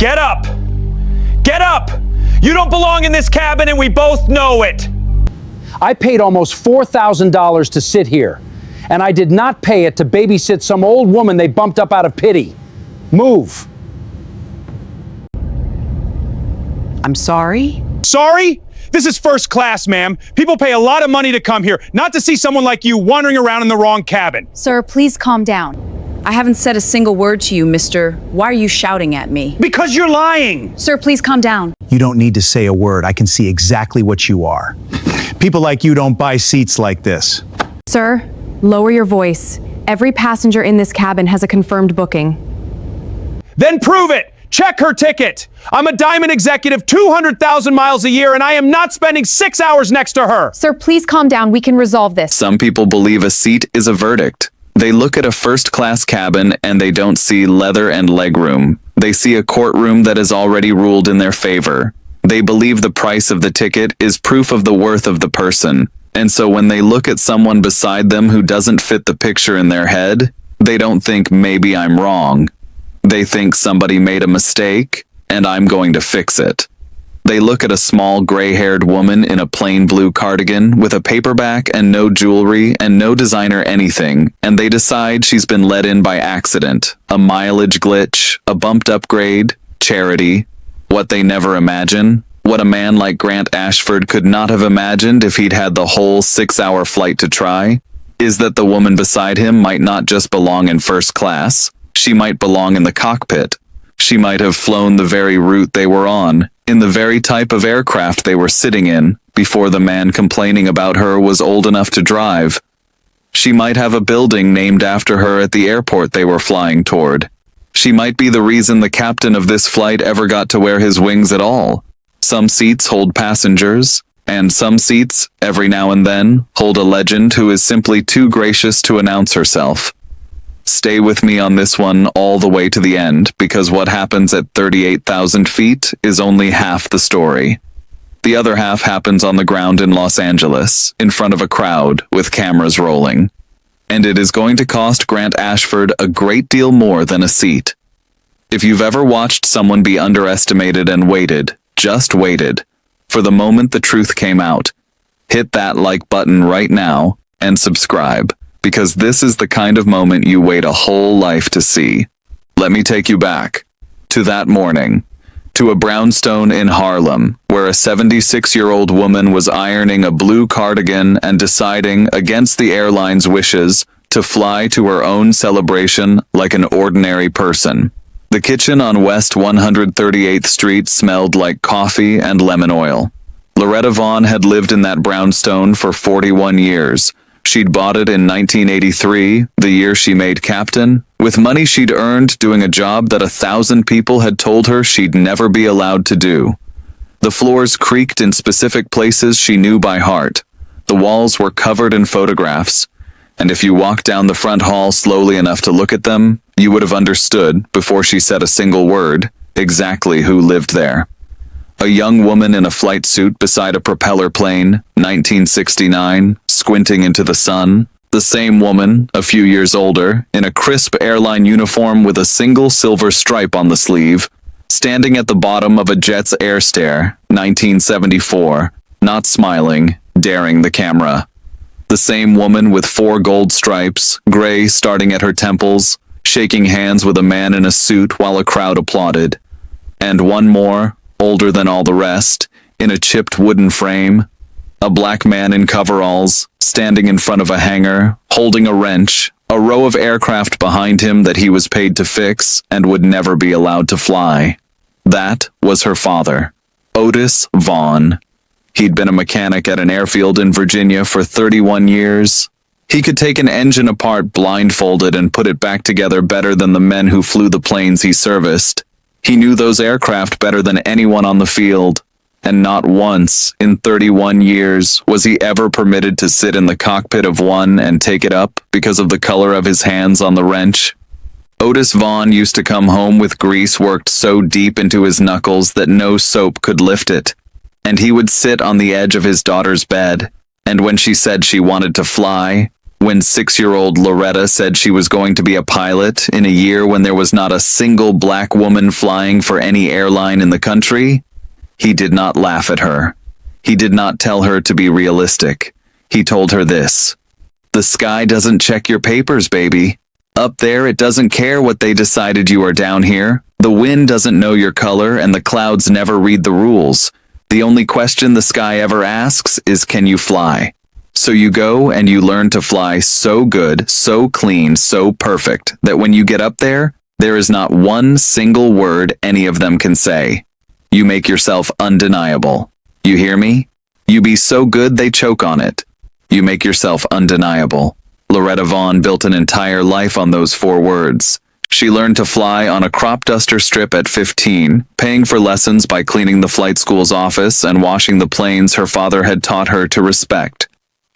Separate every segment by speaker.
Speaker 1: Get up! Get up! You don't belong in this cabin and we both know it!
Speaker 2: I paid almost $4,000 to sit here, and I did not pay it to babysit some old woman they bumped up out of pity. Move.
Speaker 3: I'm sorry?
Speaker 1: Sorry? This is first class, ma'am. People pay a lot of money to come here, not to see someone like you wandering around in the wrong cabin.
Speaker 4: Sir, please calm down.
Speaker 3: I haven't said a single word to you, mister. Why are you shouting at me?
Speaker 1: Because you're lying!
Speaker 4: Sir, please calm down.
Speaker 5: You don't need to say a word. I can see exactly what you are. People like you don't buy seats like this.
Speaker 6: Sir, lower your voice. Every passenger in this cabin has a confirmed booking.
Speaker 1: Then prove it! Check her ticket! I'm a diamond executive 200,000 miles a year and I am not spending 6 hours next to her!
Speaker 6: Sir, please calm down. We can resolve this.
Speaker 7: Some people believe a seat is a verdict. They look at a first-class cabin and they don't see leather and legroom. They see a courtroom that is already ruled in their favor. They believe the price of the ticket is proof of the worth of the person. And so when they look at someone beside them who doesn't fit the picture in their head, they don't think maybe I'm wrong. They think somebody made a mistake and I'm going to fix it. They look at a small gray-haired woman in a plain blue cardigan with a paperback and no jewelry and no designer anything, and they decide she's been let in by accident, a mileage glitch, a bumped upgrade, charity. What they never imagine, what a man like Grant Ashford could not have imagined if he'd had the whole 6-hour flight to try, is that the woman beside him might not just belong in first class, she might belong in the cockpit. She might have flown the very route they were on, in the very type of aircraft they were sitting in, before the man complaining about her was old enough to drive. She might have a building named after her at the airport they were flying toward. She might be the reason the captain of this flight ever got to wear his wings at all. Some seats hold passengers, and some seats, every now and then, hold a legend who is simply too gracious to announce herself. Stay with me on this one all the way to the end, because what happens at 38,000 feet is only half the story. The other half happens on the ground in Los Angeles, in front of a crowd, with cameras rolling. And it is going to cost Grant Ashford a great deal more than a seat. If you've ever watched someone be underestimated and waited, just waited, for the moment the truth came out, hit that like button right now and subscribe. Because this is the kind of moment you wait a whole life to see. Let me take you back to that morning, to a brownstone in Harlem, where a 76-year-old woman was ironing a blue cardigan and deciding, against the airline's wishes, to fly to her own celebration like an ordinary person. The kitchen on West 138th Street smelled like coffee and lemon oil. Loretta Vaughn had lived in that brownstone for 41 years. She'd bought it in 1983, the year she made captain, with money she'd earned doing a job that 1,000 people had told her she'd never be allowed to do. The floors creaked in specific places she knew by heart. The walls were covered in photographs, and if you walked down the front hall slowly enough to look at them, you would have understood, before she said a single word, exactly who lived there. A young woman in a flight suit beside a propeller plane, 1969, squinting into the sun. The same woman, a few years older, in a crisp airline uniform with a single silver stripe on the sleeve, standing at the bottom of a jet's air stair, 1974, not smiling, daring the camera. The same woman with 4 gold stripes, gray starting at her temples, shaking hands with a man in a suit while a crowd applauded. And one more, older than all the rest, in a chipped wooden frame, a black man in coveralls, standing in front of a hangar, holding a wrench, a row of aircraft behind him that he was paid to fix and would never be allowed to fly. That was her father, Otis Vaughn. He'd been a mechanic at an airfield in Virginia for 31 years. He could take an engine apart blindfolded and put it back together better than the men who flew the planes he serviced. He knew those aircraft better than anyone on the field, and not once in 31 years was he ever permitted to sit in the cockpit of one and take it up because of the color of his hands on the wrench. Otis Vaughn used to come home with grease worked so deep into his knuckles that no soap could lift it, and he would sit on the edge of his daughter's bed, and when she said she wanted to fly, When 6-year-old Loretta said she was going to be a pilot in a year when there was not a single black woman flying for any airline in the country, he did not laugh at her. He did not tell her to be realistic. He told her this: "The sky doesn't check your papers, baby. Up there, it doesn't care what they decided you are down here. The wind doesn't know your color, and the clouds never read the rules. The only question the sky ever asks is, can you fly? So you go and you learn to fly so good, so clean, so perfect, that when you get up there, there is not one single word any of them can say. You make yourself undeniable. You hear me? You be so good they choke on it. You make yourself undeniable." Loretta Vaughn built an entire life on those 4 words. She learned to fly on a crop duster strip at 15, paying for lessons by cleaning the flight school's office and washing the planes her father had taught her to respect.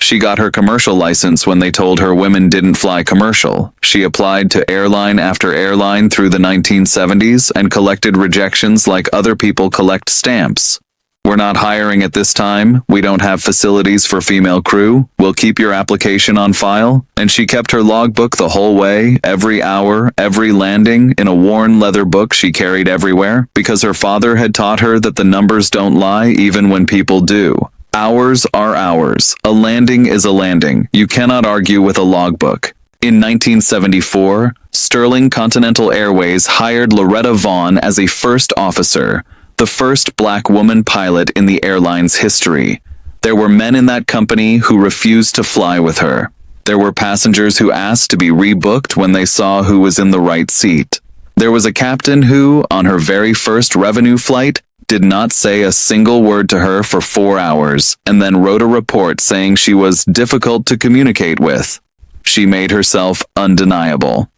Speaker 7: She got her commercial license when they told her women didn't fly commercial. She applied to airline after airline through the 1970s and collected rejections like other people collect stamps. "We're not hiring at this time. We don't have facilities for female crew. We'll keep your application on file." And she kept her logbook the whole way, every hour, every landing, in a worn leather book she carried everywhere, because her father had taught her that the numbers don't lie even when people do. Hours are hours. A landing is a landing. You cannot argue with a logbook. In 1974, Sterling Continental Airways hired Loretta Vaughn as a first officer, the first black woman pilot in the airline's history. There were men in that company who refused to fly with her. There were passengers who asked to be rebooked when they saw who was in the right seat. There was a captain who, on her very first revenue flight, did not say a single word to her for 4 hours, and then wrote a report saying she was difficult to communicate with. She made herself undeniable.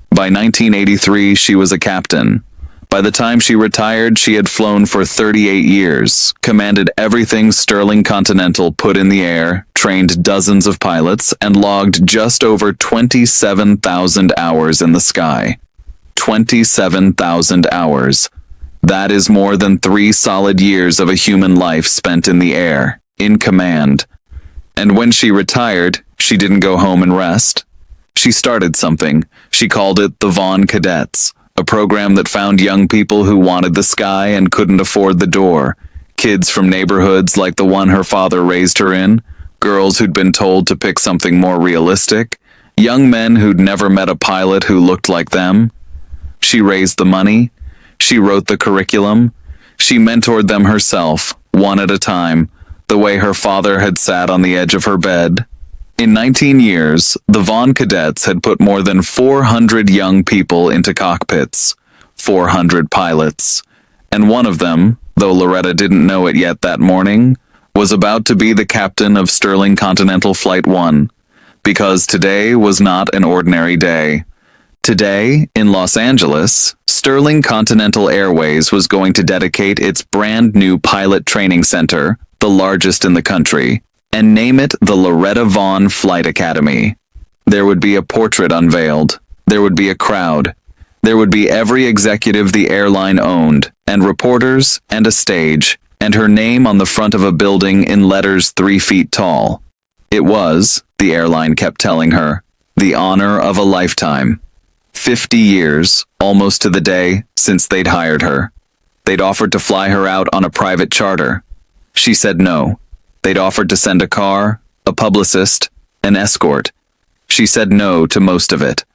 Speaker 7: By 1983, she was a captain. By the time she retired, she had flown for 38 years, commanded everything Sterling Continental put in the air, trained dozens of pilots, and logged just over 27,000 hours in the sky. 27,000 hours. That is more than 3 solid years of a human life spent in the air, in command. And when she retired, she didn't go home and rest. She started something. She called it the Vaughn Cadets, a program that found young people who wanted the sky and couldn't afford the door. Kids from neighborhoods like the one her father raised her in, girls who'd been told to pick something more realistic, young men who'd never met a pilot who looked like them. She raised the money. She wrote the curriculum. She mentored them herself, one at a time, the way her father had sat on the edge of her bed. In 19 years, the Vaughn Cadets had put more than 400 young people into cockpits, 400 pilots. And one of them, though Loretta didn't know it yet that morning, was about to be the captain of Sterling Continental Flight 1, because today was not an ordinary day. Today, in Los Angeles, Sterling Continental Airways was going to dedicate its brand new pilot training center, the largest in the country, and name it the Loretta Vaughn Flight Academy. There would be a portrait unveiled. There would be a crowd. There would be every executive the airline owned, and reporters, and a stage, and her name on the front of a building in letters 3 feet tall. It was, the airline kept telling her, the honor of a lifetime. 50 years, almost to the day, since they'd hired her. They'd offered to fly her out on a private charter. She said no. They'd offered to send a car, a publicist, an escort. She said no to most of it.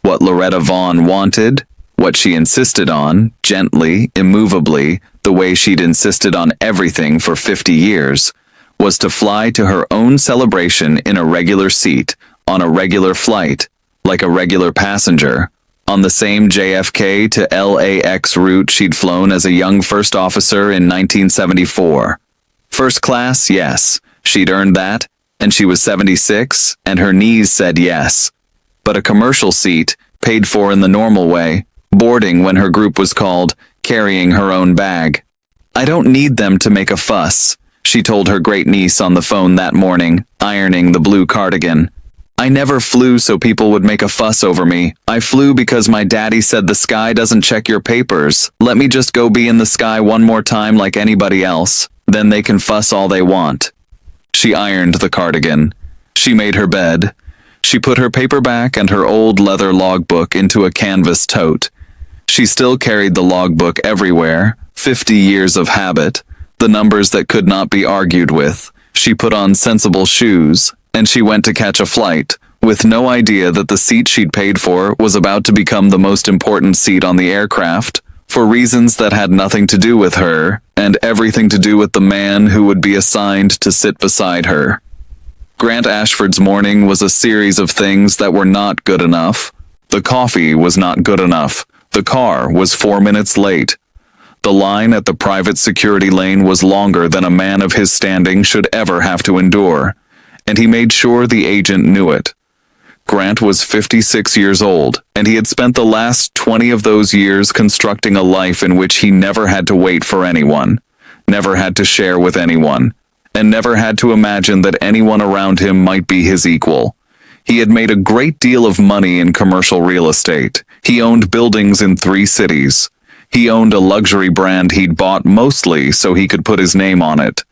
Speaker 7: What Loretta Vaughn wanted, what she insisted on, gently, immovably, the way she'd insisted on everything for 50 years, was to fly to her own celebration in a regular seat, on a regular flight, like a regular passenger, on the same JFK to LAX route she'd flown as a young first officer in 1974. First class, yes, she'd earned that, and she was 76, and her knees said yes. But a commercial seat, paid for in the normal way, boarding when her group was called, carrying her own bag. "I don't need them to make a fuss," she told her great-niece on the phone that morning, ironing the blue cardigan. "I never flew so people would make a fuss over me. I flew because my daddy said the sky doesn't check your papers. Let me just go be in the sky one more time like anybody else. Then they can fuss all they want." She ironed the cardigan. She made her bed. She put her paperback and her old leather logbook into a canvas tote. She still carried the logbook everywhere, 50 years of habit, the numbers that could not be argued with. She put on sensible shoes, and she went to catch a flight, with no idea that the seat she'd paid for was about to become the most important seat on the aircraft, for reasons that had nothing to do with her, and everything to do with the man who would be assigned to sit beside her. Grant Ashford's morning was a series of things that were not good enough. The coffee was not good enough. The car was 4 minutes late. The line at the private security lane was longer than a man of his standing should ever have to endure, and he made sure the agent knew it. Grant was 56 years old, and he had spent the last 20 of those years constructing a life in which he never had to wait for anyone, never had to share with anyone, and never had to imagine that anyone around him might be his equal. He had made a great deal of money in commercial real estate. He owned buildings in 3 cities. He owned a luxury brand he'd bought mostly so he could put his name on it.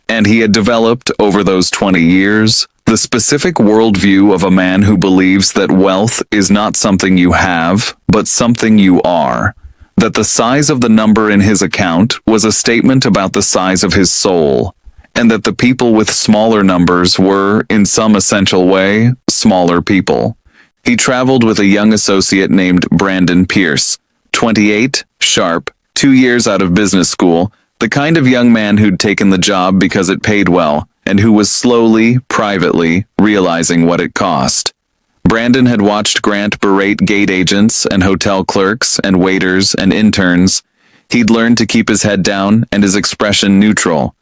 Speaker 7: And he had developed, over those 20 years, the specific worldview of a man who believes that wealth is not something you have, but something you are. That the size of the number in his account was a statement about the size of his soul, and that the people with smaller numbers were, in some essential way, smaller people. He traveled with a young associate named Brandon Pierce, 28, sharp, 2 years out of business school, the kind of young man who'd taken the job because it paid well, and who was slowly, privately, realizing what it cost. Brandon had watched Grant berate gate agents and hotel clerks and waiters and interns. He'd learned to keep his head down and his expression neutral.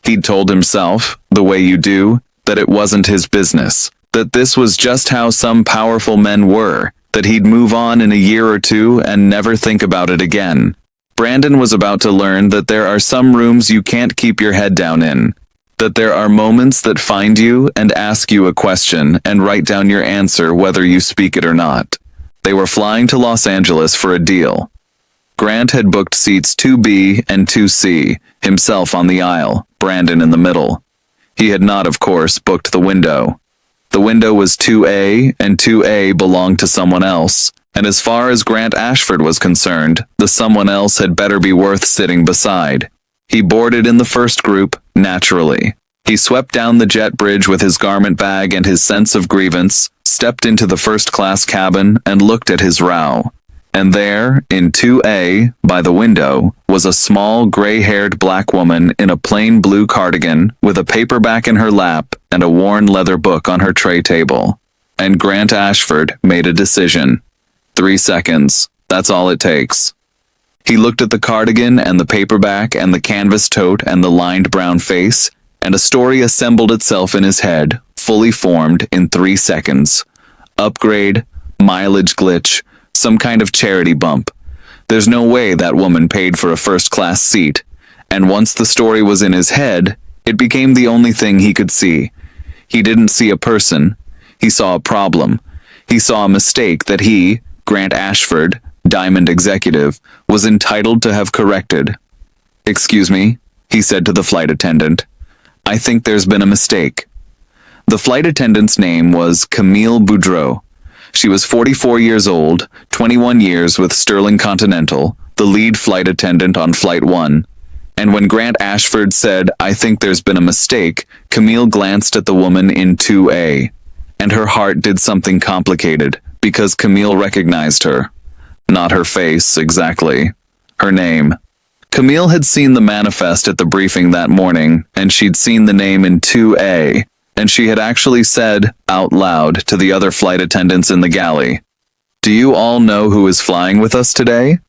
Speaker 7: He'd told himself, the way you do, that it wasn't his business, that this was just how some powerful men were, that he'd move on in a year or two and never think about it again. Brandon was about to learn that there are some rooms you can't keep your head down in, that there are moments that find you and ask you a question and write down your answer whether you speak it or not. They were flying to Los Angeles for a deal. Grant had booked seats 2B and 2C, himself on the aisle, Brandon in the middle. He had not, of course, booked the window. The window was 2A, and 2A belonged to someone else, and as far as Grant Ashford was concerned, the someone else had better be worth sitting beside. He boarded in the first group, naturally. He swept down the jet bridge with his garment bag and his sense of grievance, stepped into the first-class cabin, and looked at his row. And there, in 2A, by the window, was a small, gray-haired black woman in a plain blue cardigan with a paperback in her lap and a worn leather book on her tray table. And Grant Ashford made a decision. 3 seconds. That's all it takes. He looked at the cardigan and the paperback and the canvas tote and the lined brown face, and a story assembled itself in his head, fully formed in 3 seconds. Upgrade, mileage glitch, some kind of charity bump. There's no way that woman paid for a first-class seat, and once the story was in his head, it became the only thing he could see. He didn't see a person. He saw a problem. He saw a mistake that he, Grant Ashford, Diamond Executive, was entitled to have corrected. "Excuse me," he said to the flight attendant. "I think there's been a mistake." The flight attendant's name was Camille Boudreau. She was 44 years old, 21 years with Sterling Continental, the lead flight attendant on Flight 1. And when Grant Ashford said, "I think there's been a mistake," Camille glanced at the woman in 2A. And her heart did something complicated, because Camille recognized her. Not her face, exactly. Her name. Camille had seen the manifest at the briefing that morning, and she'd seen the name in 2A, and she had actually said, out loud, to the other flight attendants in the galley, "Do you all know who is flying with us today?"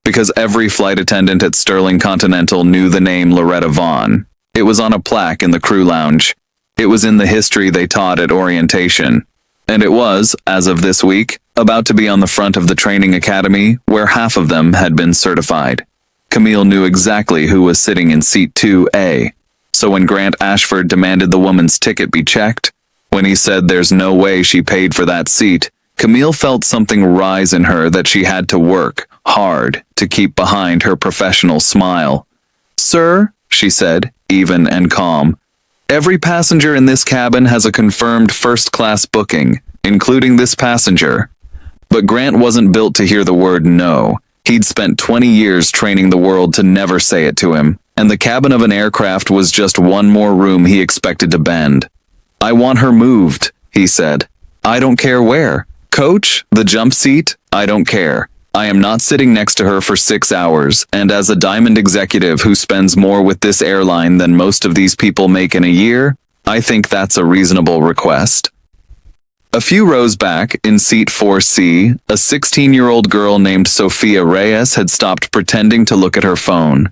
Speaker 7: Because every flight attendant at Sterling Continental knew the name Loretta Vaughn. It was on a plaque in the crew lounge. It was in the history they taught at orientation. And it was, as of this week, about to be on the front of the training academy, where half of them had been certified. Camille knew exactly who was sitting in seat 2A. So when Grant Ashford demanded the woman's ticket be checked, when he said there's no way she paid for that seat, Camille felt something rise in her that she had to work hard to keep behind her professional smile. "Sir," she said, even and calm, "every passenger in this cabin has a confirmed first-class booking. including this passenger. But Grant wasn't built to hear the word no. He'd spent 20 years training the world to never say it to him, and the cabin of an aircraft was just one more room he expected to bend. "I want her moved," he said. "I don't care where. Coach, the jump seat, I don't care. I am not sitting next to her for 6 hours, and as a diamond executive who spends more with this airline than most of these people make in a year, I think that's a reasonable request." A few rows back, in seat 4C, a 16-year-old girl named Sophia Reyes had stopped pretending to look at her phone.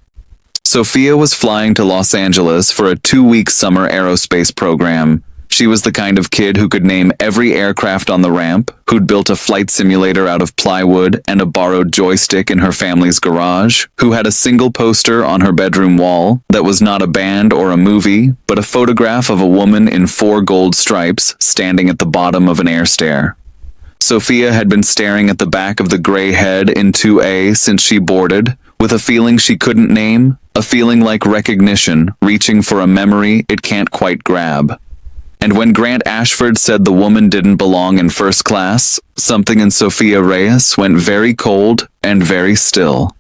Speaker 7: Sophia was flying to Los Angeles for a 2-week summer aerospace program. She was the kind of kid who could name every aircraft on the ramp, who'd built a flight simulator out of plywood and a borrowed joystick in her family's garage, who had a single poster on her bedroom wall that was not a band or a movie, but a photograph of a woman in 4 gold stripes standing at the bottom of an air stair. Sophia had been staring at the back of the gray head in 2A since she boarded, with a feeling she couldn't name, a feeling like recognition, reaching for a memory it can't quite grab. And when Grant Ashford said the woman didn't belong in first class, something in Sophia Reyes went very cold and very still.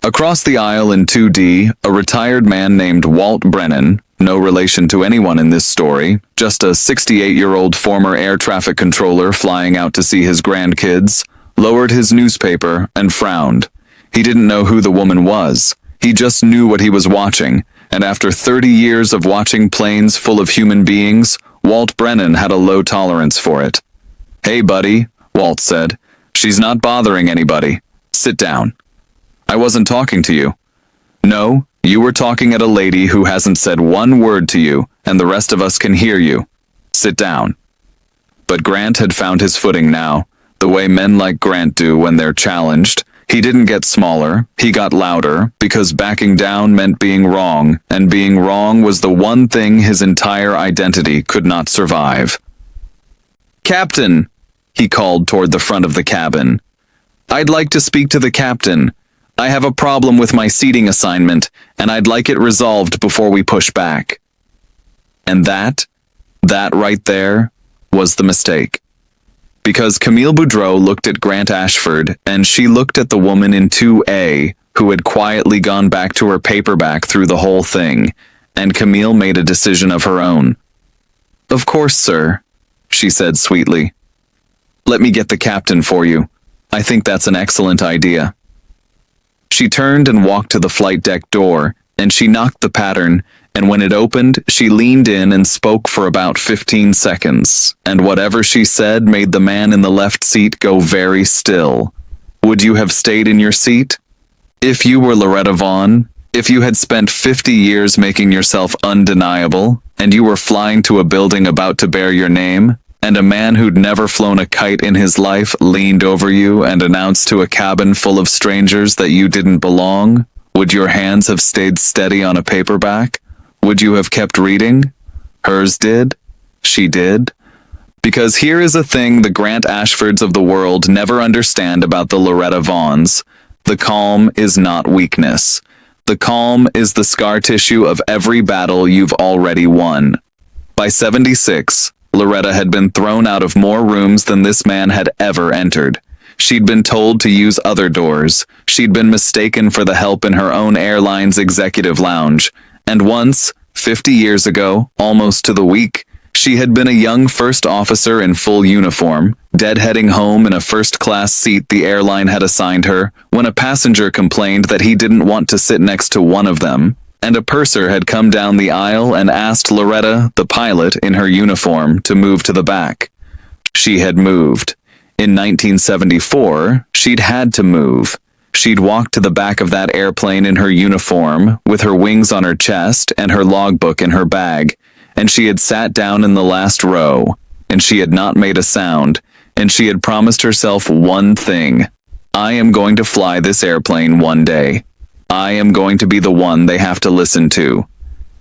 Speaker 7: Across the aisle in 2D, a retired man named Walt Brennan, no relation to anyone in this story, just a 68-year-old former air traffic controller flying out to see his grandkids, lowered his newspaper and frowned. He didn't know who the woman was. He just knew what he was watching, and after 30 years of watching planes full of human beings, Walt Brennan had a low tolerance for it. "Hey, buddy," Walt said. "She's not bothering anybody. Sit down." "I wasn't talking to you." "No, you were talking at a lady who hasn't said one word to you, and the rest of us can hear you. Sit down." But Grant had found his footing now, the way men like Grant do when they're challenged. He didn't get smaller, he got louder, because backing down meant being wrong, and being wrong was the one thing his entire identity could not survive. "Captain," he called toward the front of the cabin. "I'd like to speak to the captain. I have a problem with my seating assignment, and I'd like it resolved before we push back." And that right there, was the mistake. Because Camille Boudreau looked at Grant Ashford, and she looked at the woman in 2A, who had quietly gone back to her paperback through the whole thing, and Camille made a decision of her own. "Of course, sir," she said sweetly. "Let me get the captain for you. I think that's an excellent idea." She turned and walked to the flight deck door, and she knocked the pattern, and when it opened, she leaned in and spoke for about 15 seconds, and whatever she said made the man in the left seat go very still. Would you have stayed in your seat? If you were Loretta Vaughn, if you had spent 50 years making yourself undeniable, and you were flying to a building about to bear your name, and a man who'd never flown a kite in his life leaned over you and announced to a cabin full of strangers that you didn't belong, would your hands have stayed steady on a paperback? Would you have kept reading? Hers did. She did. Because here is a thing the Grant Ashfords of the world never understand about the Loretta Vaughns. The calm is not weakness. The calm is the scar tissue of every battle you've already won. By 76, Loretta had been thrown out of more rooms than this man had ever entered. She'd been told to use other doors. She'd been mistaken for the help in her own airline's executive lounge. And once, 50 years ago, almost to the week, she had been a young first officer in full uniform, deadheading home in a first-class seat the airline had assigned her, when a passenger complained that he didn't want to sit next to one of them, and a purser had come down the aisle and asked Loretta, the pilot, in her uniform, to move to the back. She had moved. In 1974, she'd had to move. She'd walked to the back of that airplane in her uniform, with her wings on her chest and her logbook in her bag, and she had sat down in the last row, and she had not made a sound, and she had promised herself one thing. I am going to fly this airplane one day. I am going to be the one they have to listen to.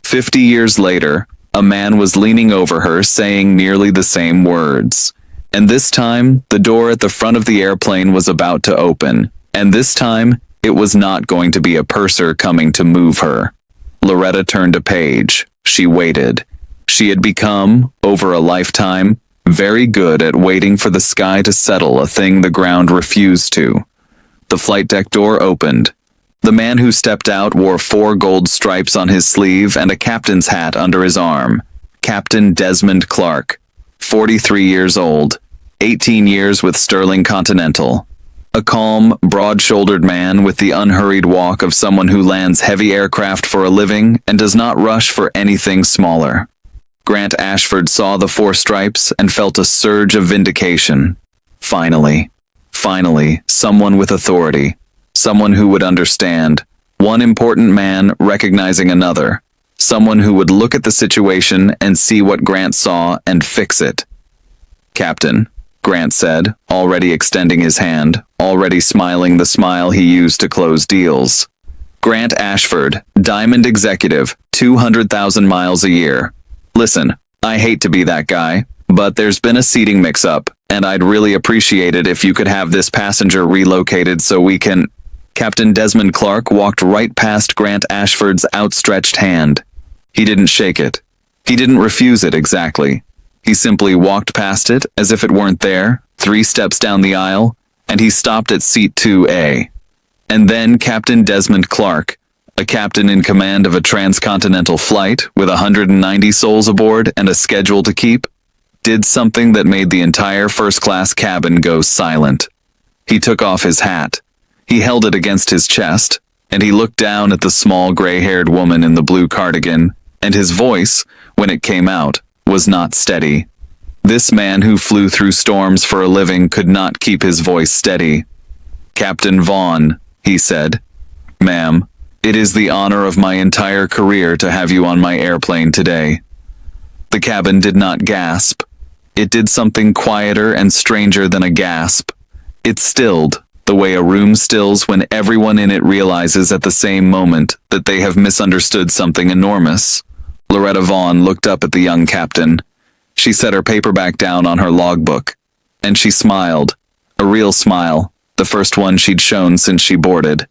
Speaker 7: 50 years later, a man was leaning over her saying nearly the same words. And this time, the door at the front of the airplane was about to open. And this time, it was not going to be a purser coming to move her. Loretta turned a page. She waited. She had become, over a lifetime, very good at waiting for the sky to settle, a thing the ground refused to. The flight deck door opened. The man who stepped out wore 4 gold stripes on his sleeve and a captain's hat under his arm. Captain Desmond Clark, 43 years old, 18 years with Sterling Continental. A calm, broad-shouldered man with the unhurried walk of someone who lands heavy aircraft for a living and does not rush for anything smaller. Grant Ashford saw the 4 stripes and felt a surge of vindication. Finally, someone with authority. Someone who would understand. One important man recognizing another. Someone who would look at the situation and see what Grant saw and fix it. "Captain," Grant said, already extending his hand, already smiling the smile he used to close deals. Grant Ashford, Diamond Executive, 200,000 miles a year. "Listen, I hate to be that guy, but there's been a seating mix-up, and I'd really appreciate it if you could have this passenger relocated so we can—" Captain Desmond Clark walked right past Grant Ashford's outstretched hand. He didn't shake it. He didn't refuse it exactly. He simply walked past it as if it weren't there, 3 steps down the aisle, and he stopped at seat 2A. And then Captain Desmond Clark, a captain in command of a transcontinental flight with 190 souls aboard and a schedule to keep, did something that made the entire first-class cabin go silent. He took off his hat. He held it against his chest, and he looked down at the small gray-haired woman in the blue cardigan, and his voice, when it came out, was not steady. This man who flew through storms for a living could not keep his voice steady. "Captain Vaughn," he said. "Ma'am, it is the honor of my entire career to have you on my airplane today." The cabin did not gasp. It did something quieter and stranger than a gasp. It stilled, the way a room stills when everyone in it realizes at the same moment that they have misunderstood something enormous. Loretta Vaughn looked up at the young captain. She set her paperback down on her logbook, and she smiled, a real smile, the first one she'd shown since she boarded.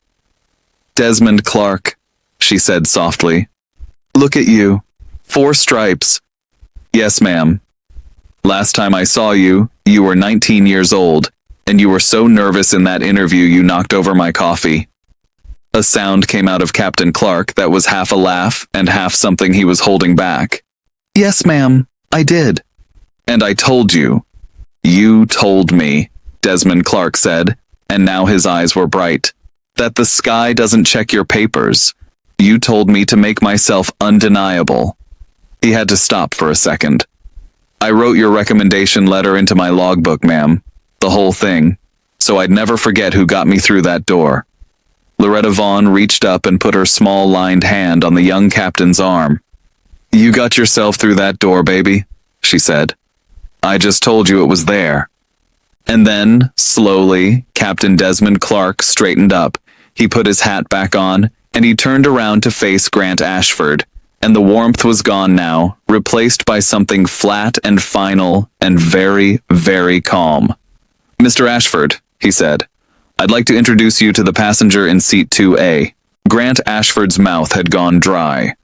Speaker 7: "Desmond Clark," she said softly. "Look at you. 4 stripes." "Yes, ma'am. Last time I saw you, you were 19 years old, and you were so nervous in that interview you knocked over my coffee." A sound came out of Captain Clark that was half a laugh and half something he was holding back. "Yes, ma'am, I did." "And I told you." "You told me," Desmond Clark said, and now his eyes were bright, "that the sky doesn't check your papers. You told me to make myself undeniable." He had to stop for a second. "I wrote your recommendation letter into my logbook, ma'am, the whole thing, so I'd never forget who got me through that door." Loretta Vaughn reached up and put her small lined hand on the young captain's arm. "You got yourself through that door, baby," she said. "I just told you it was there." And then, slowly, Captain Desmond Clark straightened up. He put his hat back on, and he turned around to face Grant Ashford, and the warmth was gone now, replaced by something flat and final and very, very calm. "Mr. Ashford," he said, "I'd like to introduce you to the passenger in seat 2A. Grant Ashford's mouth had gone dry.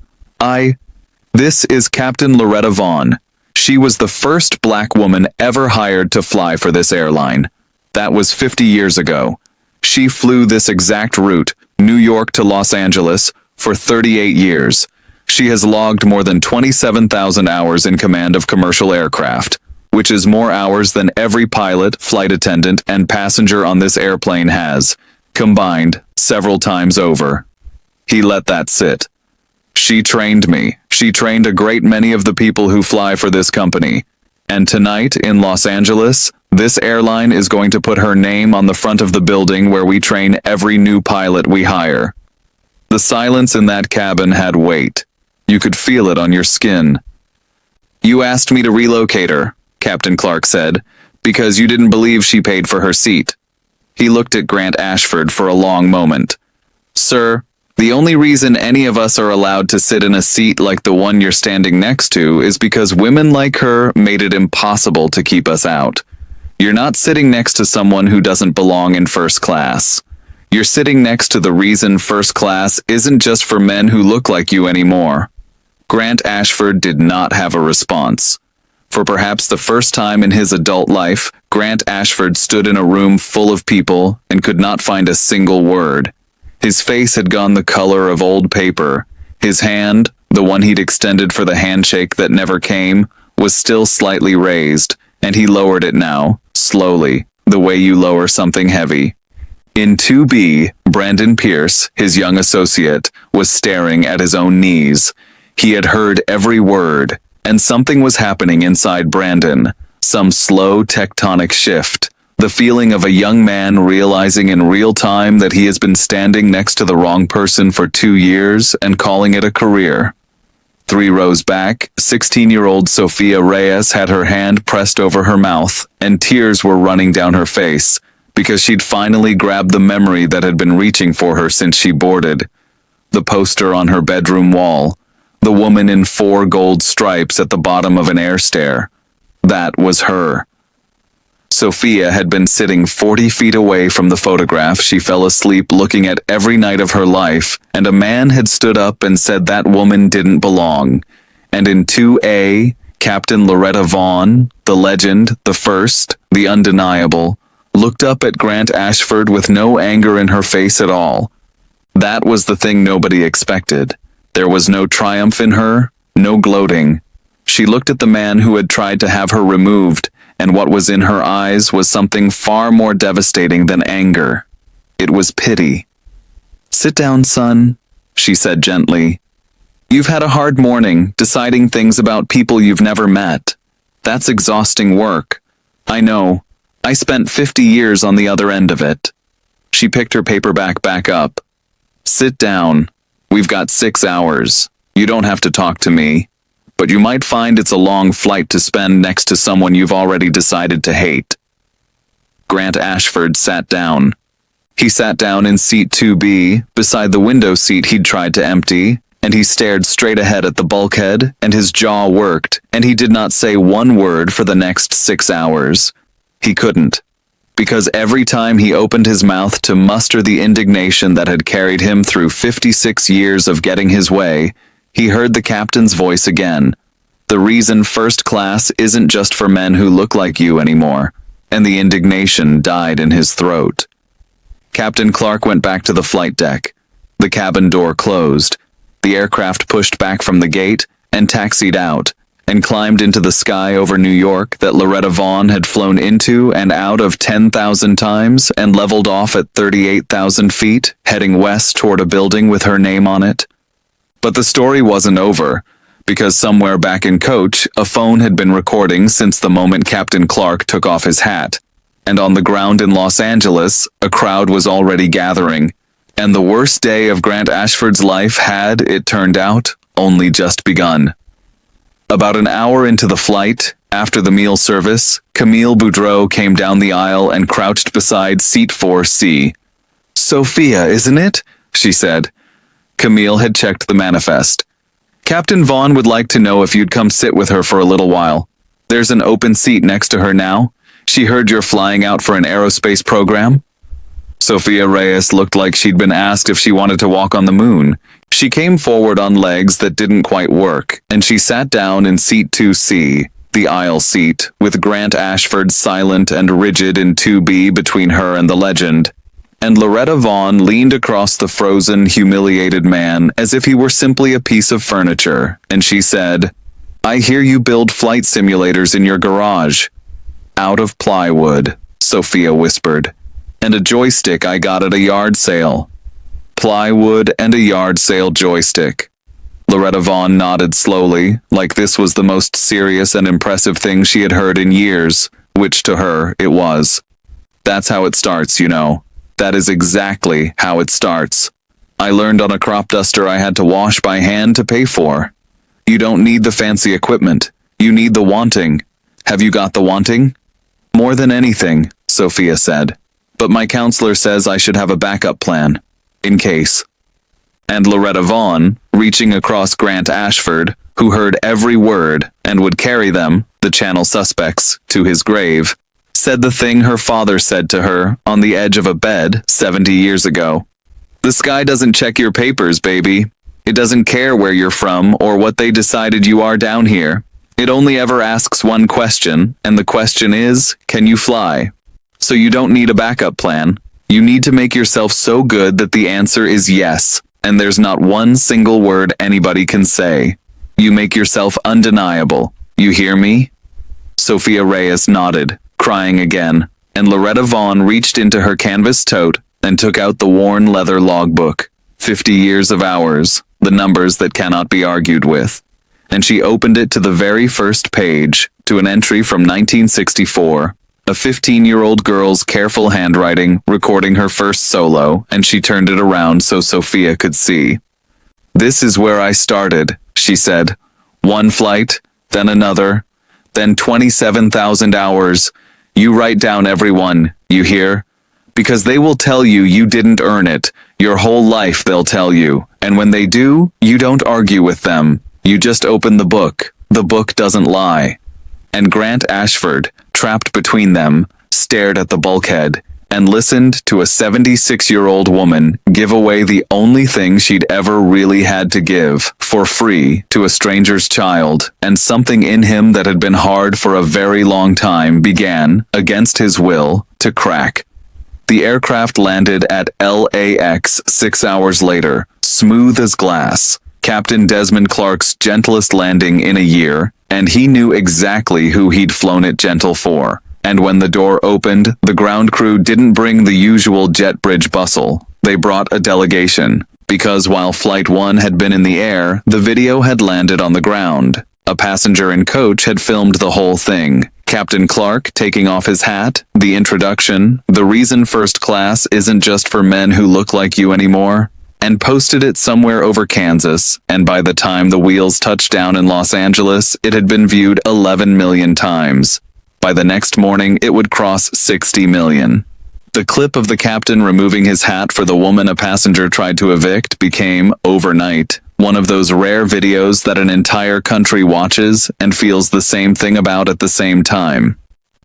Speaker 7: This is Captain Loretta Vaughn. She was the first black woman ever hired to fly for this airline. That was 50 years ago. She flew this exact route, New York to Los Angeles, for 38 years. She has logged more than 27,000 hours in command of commercial aircraft, which is more hours than every pilot, flight attendant, and passenger on this airplane has, combined, several times over." He let that sit. "She trained me. She trained a great many of the people who fly for this company. And tonight, in Los Angeles, this airline is going to put her name on the front of the building where we train every new pilot we hire." The silence in that cabin had weight. You could feel it on your skin. "You asked me to relocate her," Captain Clark said, "because you didn't believe she paid for her seat." He looked at Grant Ashford for a long moment. "Sir, the only reason any of us are allowed to sit in a seat like the one you're standing next to is because women like her made it impossible to keep us out. You're not sitting next to someone who doesn't belong in first class. You're sitting next to the reason first class isn't just for men who look like you anymore." Grant Ashford did not have a response. For perhaps the first time in his adult life, Grant Ashford stood in a room full of people and could not find a single word. His face had gone the color of old paper. His hand, the one he'd extended for the handshake that never came, was still slightly raised, and he lowered it now, slowly, the way you lower something heavy. In 2B, Brandon Pierce, his young associate, was staring at his own knees. He had heard every word, and something was happening inside Brandon, some slow tectonic shift, the feeling of a young man realizing in real time that he has been standing next to the wrong person for 2 years and calling it a career. 3 rows back, 16-year-old Sophia Reyes had her hand pressed over her mouth, and tears were running down her face, because she'd finally grabbed the memory that had been reaching for her since she boarded. The poster on her bedroom wall, the woman in 4 gold stripes at the bottom of an air stair. That was her. Sophia had been sitting 40 feet away from the photograph she fell asleep looking at every night of her life, and a man had stood up and said that woman didn't belong. And in 2A, Captain Loretta Vaughn, the legend, the first, the undeniable, looked up at Grant Ashford with no anger in her face at all. That was the thing nobody expected. There was no triumph in her, no gloating. She looked at the man who had tried to have her removed, and what was in her eyes was something far more devastating than anger. It was pity. "Sit down, son," she said gently. "You've had a hard morning, deciding things about people you've never met. That's exhausting work. I know. I spent 50 years on the other end of it." She picked her paperback back up. "Sit down. We've got 6 hours. You don't have to talk to me. But you might find it's a long flight to spend next to someone you've already decided to hate." Grant Ashford sat down. He sat down in seat 2B, beside the window seat he'd tried to empty, and he stared straight ahead at the bulkhead, and his jaw worked, and he did not say one word for the next 6 hours. He couldn't, because every time he opened his mouth to muster the indignation that had carried him through 56 years of getting his way, he heard the captain's voice again. The reason first class isn't just for men who look like you anymore, and the indignation died in his throat. Captain Clark went back to the flight deck. The cabin door closed. The aircraft pushed back from the gate and taxied out, and climbed into the sky over New York that Loretta Vaughn had flown into and out of 10,000 times and leveled off at 38,000 feet, heading west toward a building with her name on it. But the story wasn't over, because somewhere back in coach, a phone had been recording since the moment Captain Clark took off his hat. And on the ground in Los Angeles, a crowd was already gathering. And the worst day of Grant Ashford's life had, it turned out, only just begun. About an hour into the flight, after the meal service, Camille Boudreau came down the aisle and crouched beside seat 4C. "Sophia, isn't it?" she said. Camille had checked the manifest. "Captain Vaughn would like to know if you'd come sit with her for a little while. There's an open seat next to her now. She heard you're flying out for an aerospace program." Sophia Reyes looked like she'd been asked if she wanted to walk on the moon. She came forward on legs that didn't quite work, and she sat down in seat 2C, the aisle seat, with Grant Ashford silent and rigid in 2B between her and the legend. And Loretta Vaughn leaned across the frozen, humiliated man as if he were simply a piece of furniture, and she said, "I hear you build flight simulators in your garage." "Out of plywood," Sophia whispered. "And a joystick I got at a yard sale." Plywood and a yard sale joystick. Loretta Vaughn nodded slowly, like this was the most serious and impressive thing she had heard in years, which to her it was. "That's how it starts, you know. That is exactly how it starts. I learned on a crop duster I had to wash by hand to pay for. You don't need the fancy equipment. You need the wanting. Have you got the wanting?" "More than anything," Sophia said. "But my counselor says I should have a backup plan. In case." And Loretta Vaughn, reaching across Grant Ashford, who heard every word and would carry them, the channel suspects, to his grave, said the thing her father said to her on the edge of a bed 70 years ago. "The sky doesn't check your papers, baby. It doesn't care where you're from or what they decided you are down here. It only ever asks one question, and the question is, can you fly? So you don't need a backup plan. You need to make yourself so good that the answer is yes, and there's not one single word anybody can say. You make yourself undeniable. You hear me? Sophia Reyes nodded, crying again, and Loretta Vaughn reached into her canvas tote and took out the worn leather logbook. 50 years of hours, the numbers that cannot be argued with. And she opened it to the very first page, to an entry from 1964. A 15-year-old girl's careful handwriting recording her first solo, and she turned it around so Sophia could see. This is where I started, she said. One flight, then another, then 27,000 hours. You write down everyone, you hear? Because they will tell you you didn't earn it. Your whole life they'll tell you. And when they do, you don't argue with them. You just open the book. The book doesn't lie. And Grant Ashford, trapped between them, stared at the bulkhead and listened to a 76-year-old woman give away the only thing she'd ever really had to give, for free, to a stranger's child, and something in him that had been hard for a very long time began, against his will, to crack. The aircraft landed at LAX 6 hours later, smooth as glass. Captain Desmond Clark's gentlest landing in a year, and he knew exactly who he'd flown it gentle for. And when the door opened, the ground crew didn't bring the usual jet bridge bustle. They brought a delegation, because while Flight 1 had been in the air, the video had landed on the ground. A passenger in coach had filmed the whole thing. Captain Clark taking off his hat, the introduction, the reason first class isn't just for men who look like you anymore, and posted it somewhere over Kansas, and by the time the wheels touched down in Los Angeles, it had been viewed 11 million times. By the next morning, it would cross 60 million. The clip of the captain removing his hat for the woman a passenger tried to evict became, overnight, one of those rare videos that an entire country watches and feels the same thing about at the same time.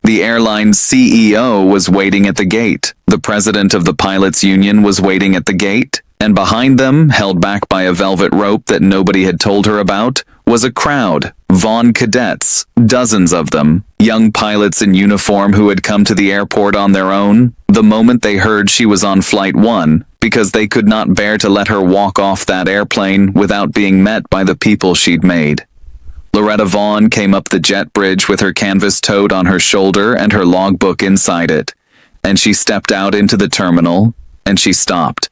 Speaker 7: The airline's CEO was waiting at the gate. The president of the pilots' union was waiting at the gate. And behind them, held back by a velvet rope that nobody had told her about, was a crowd, Vaughn cadets, dozens of them, young pilots in uniform who had come to the airport on their own, the moment they heard she was on Flight 1, because they could not bear to let her walk off that airplane without being met by the people she'd made. Loretta Vaughn came up the jet bridge with her canvas tote on her shoulder and her logbook inside it, and she stepped out into the terminal, and she stopped.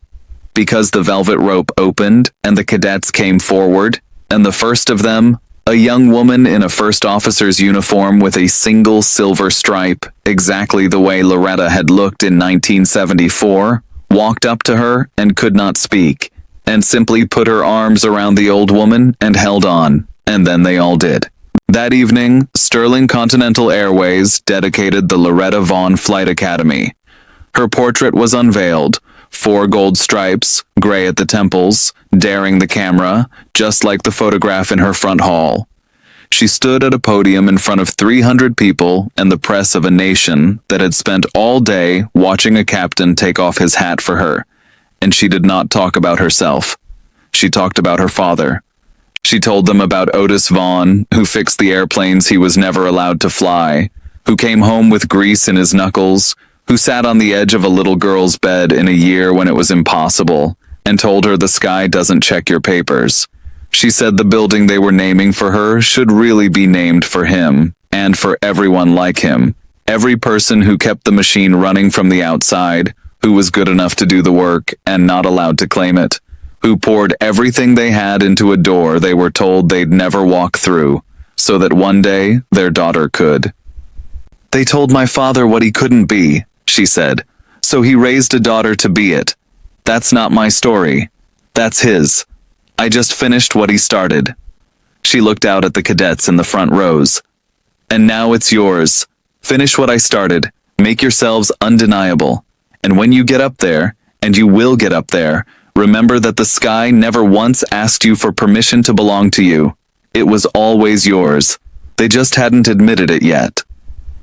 Speaker 7: Because the velvet rope opened, and the cadets came forward, and the first of them, a young woman in a first officer's uniform with a single silver stripe, exactly the way Loretta had looked in 1974, walked up to her and could not speak, and simply put her arms around the old woman and held on, and then they all did. That evening, Sterling Continental Airways dedicated the Loretta Vaughn Flight Academy. Her portrait was unveiled, 4 gold stripes, gray at the temples, daring the camera, just like the photograph in her front hall. She stood at a podium in front of 300 people and the press of a nation that had spent all day watching a captain take off his hat for her. And she did not talk about herself. She talked about her father. She told them about Otis Vaughn, who fixed the airplanes he was never allowed to fly, who came home with grease in his knuckles, who sat on the edge of a little girl's bed in a year when it was impossible, and told her the sky doesn't check your papers. She said the building they were naming for her should really be named for him, and for everyone like him. Every person who kept the machine running from the outside, who was good enough to do the work and not allowed to claim it, who poured everything they had into a door they were told they'd never walk through, so that one day their daughter could. They told my father what he couldn't be, she said, so he raised a daughter to be it. That's not my story. That's his. I just finished what he started. She looked out at the cadets in the front rows. And now it's yours. Finish what I started. Make yourselves undeniable. And when you get up there, and you will get up there, remember that the sky never once asked you for permission to belong to you. It was always yours. They just hadn't admitted it yet.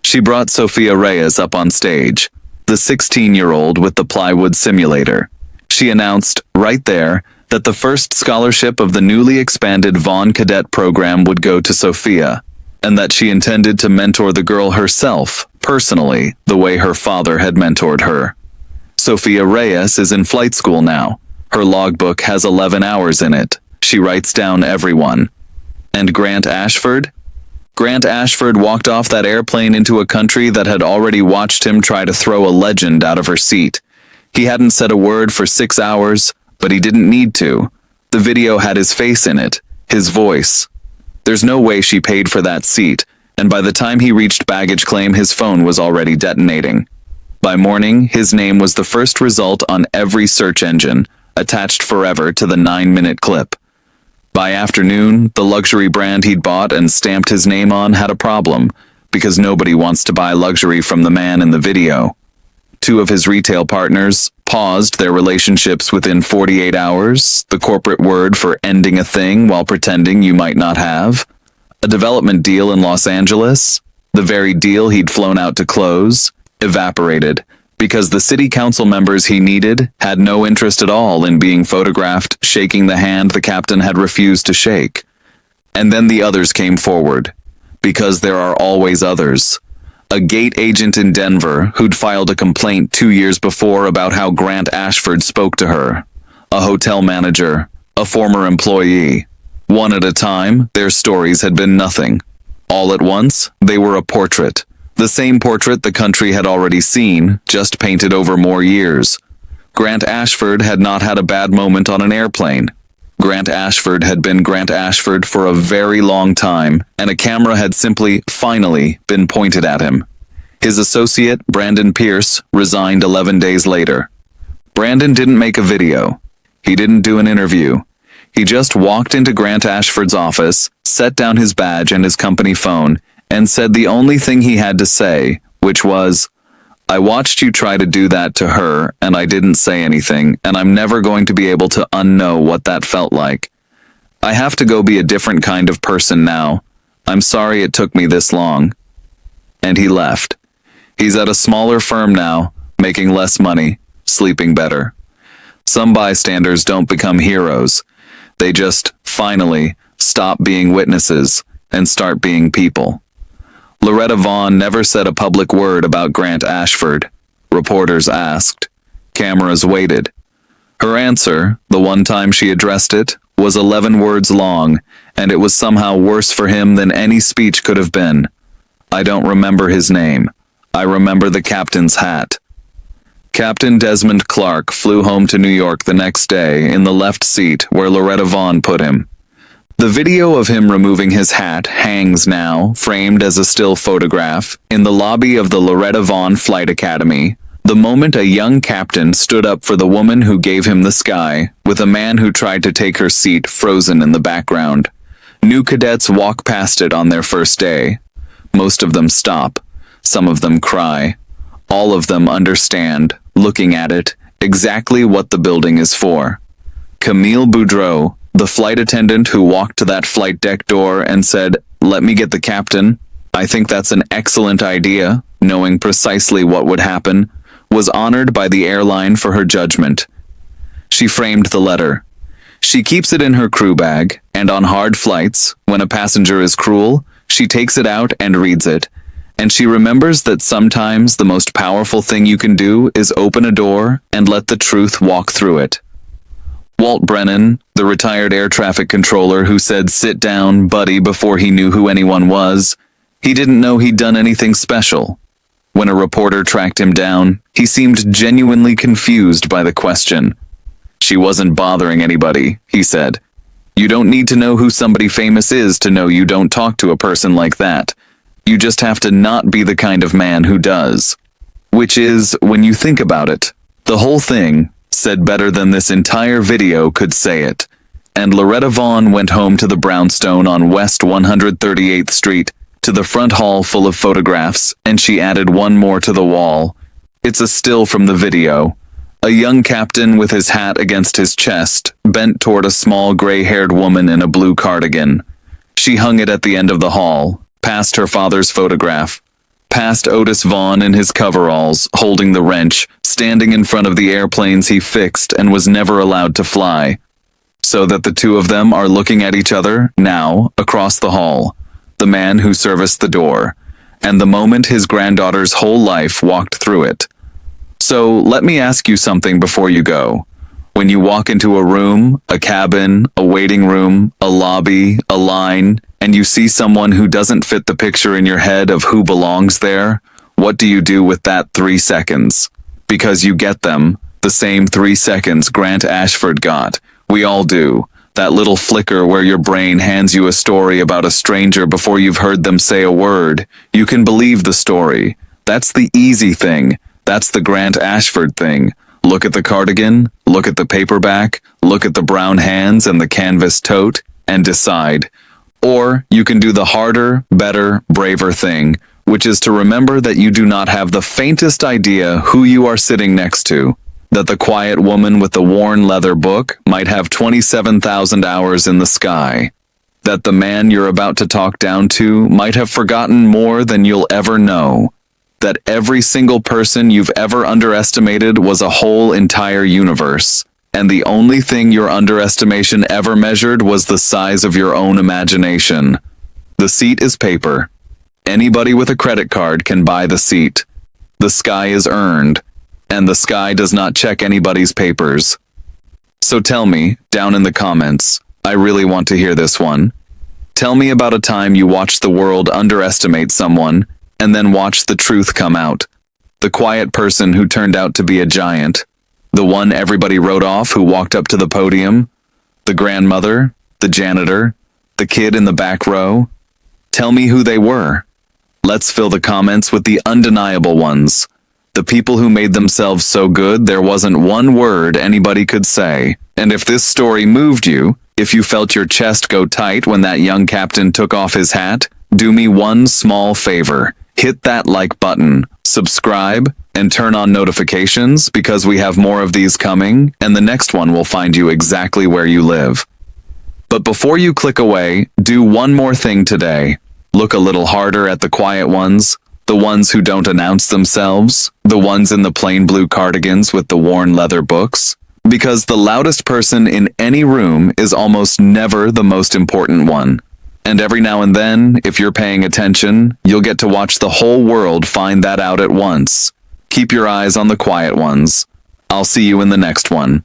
Speaker 7: She brought Sophia Reyes up on stage, the 16-year-old with the plywood simulator. She announced, right there, that the first scholarship of the newly expanded Vaughn Cadet program would go to Sophia. and that she intended to mentor the girl herself, personally, the way her father had mentored her. Sophia Reyes is in flight school now. Her logbook has 11 hours in it. She writes down everyone. And Grant Ashford? Grant Ashford walked off that airplane into a country that had already watched him try to throw a legend out of her seat. He hadn't said a word for 6 hours, but he didn't need to. The video had his face in it, his voice. There's no way she paid for that seat, and by the time he reached baggage claim, his phone was already detonating. By morning, his name was the first result on every search engine, attached forever to the 9-minute clip. By afternoon, the luxury brand he'd bought and stamped his name on had a problem, because nobody wants to buy luxury from the man in the video. 2 of his retail partners paused their relationships within 48 hours, the corporate word for ending a thing while pretending you might not have. A development deal in Los Angeles, the very deal he'd flown out to close, evaporated, because the city council members he needed had no interest at all in being photographed shaking the hand the captain had refused to shake. And then the others came forward, because there are always others. A gate agent in Denver who'd filed a complaint 2 years before about how Grant Ashford spoke to her. A hotel manager, a former employee. One at a time, their stories had been nothing. All at once, they were a portrait. The same portrait the country had already seen, just painted over more years. Grant Ashford had not had a bad moment on an airplane. Grant Ashford had been Grant Ashford for a very long time, and a camera had simply, finally, been pointed at him. His associate, Brandon Pierce, resigned 11 days later. Brandon didn't make a video. He didn't do an interview. He just walked into Grant Ashford's office, set down his badge and his company phone, and said the only thing he had to say, which was, "I watched you try to do that to her, and I didn't say anything, and I'm never going to be able to unknow what that felt like. I have to go be a different kind of person now. I'm sorry it took me this long." And he left. He's at a smaller firm now, making less money, sleeping better. Some bystanders don't become heroes. They just, finally, stop being witnesses and start being people. Loretta Vaughn never said a public word about Grant Ashford. Reporters asked. Cameras waited. Her answer, the one time she addressed it, was 11 words long, and it was somehow worse for him than any speech could have been. "I don't remember his name. I remember the captain's hat." Captain Desmond Clark flew home to New York the next day in the left seat where Loretta Vaughn put him. The video of him removing his hat hangs now, framed as a still photograph, in the lobby of the Loretta Vaughn Flight Academy, the moment a young captain stood up for the woman who gave him the sky, with a man who tried to take her seat frozen in the background. New cadets walk past it on their first day. Most of them stop. Some of them cry. All of them understand, looking at it, exactly what the building is for. Camille Boudreau, the flight attendant who walked to that flight deck door and said, "Let me get the captain. I think that's an excellent idea," knowing precisely what would happen, was honored by the airline for her judgment. She framed the letter. She keeps it in her crew bag, and on hard flights, when a passenger is cruel, she takes it out and reads it. And she remembers that sometimes the most powerful thing you can do is open a door and let the truth walk through it. Walt Brennan, the retired air traffic controller who said "sit down, buddy" before he knew who anyone was, he didn't know he'd done anything special. When a reporter tracked him down, he seemed genuinely confused by the question. "She wasn't bothering anybody," he said. "You don't need to know who somebody famous is to know you don't talk to a person like that. You just have to not be the kind of man who does." Which is, when you think about it, the whole thing, said better than this entire video could say it. And Loretta Vaughn went home to the brownstone on West 138th Street, to the front hall full of photographs, and she added one more to the wall. It's a still from the video. A young captain with his hat against his chest, bent toward a small gray-haired woman in a blue cardigan. She hung it at the end of the hall, past her father's photograph, past Otis Vaughn in his coveralls, holding the wrench, standing in front of the airplanes he fixed and was never allowed to fly. So that the two of them are looking at each other, now, across the hall. the man who serviced the door, and the moment his granddaughter's whole life walked through it. So let me ask you something before you go. When you walk into a room, a cabin, a waiting room, a lobby, a line, and you see someone who doesn't fit the picture in your head of who belongs there, what do you do with that 3 seconds? Because you get them, the same 3 seconds Grant Ashford got. We all do. That little flicker where your brain hands you a story about a stranger before you've heard them say a word. You can believe the story. That's the easy thing. That's the Grant Ashford thing. Look at the cardigan, look at the paperback, look at the brown hands and the canvas tote, and decide. Or you can do the harder, better, braver thing, which is to remember that you do not have the faintest idea who you are sitting next to. That the quiet woman with the worn leather book might have 27,000 hours in the sky. That the man you're about to talk down to might have forgotten more than you'll ever know. That every single person you've ever underestimated was a whole entire universe, and the only thing your underestimation ever measured was the size of your own imagination. The seat is paper. Anybody with a credit card can buy the seat. The sky is earned, and the sky does not check anybody's papers. So tell me, down in the comments, I really want to hear this one. Tell me about a time you watched the world underestimate someone, and then watched the truth come out. The quiet person who turned out to be a giant. The one everybody wrote off who walked up to the podium. The grandmother, the janitor, the kid in the back row. Tell me who they were. Let's fill the comments with the undeniable ones. The people who made themselves so good there wasn't one word anybody could say. And if this story moved you, if you felt your chest go tight when that young captain took off his hat, do me one small favor. Hit that like button, subscribe, and turn on notifications because we have more of these coming, and the next one will find you exactly where you live. But before you click away, do one more thing today. Look a little harder at the quiet ones, the ones who don't announce themselves, the ones in the plain blue cardigans with the worn leather books, because the loudest person in any room is almost never the most important one. And every now and then, if you're paying attention, you'll get to watch the whole world find that out at once. Keep your eyes on the quiet ones. I'll see you in the next one.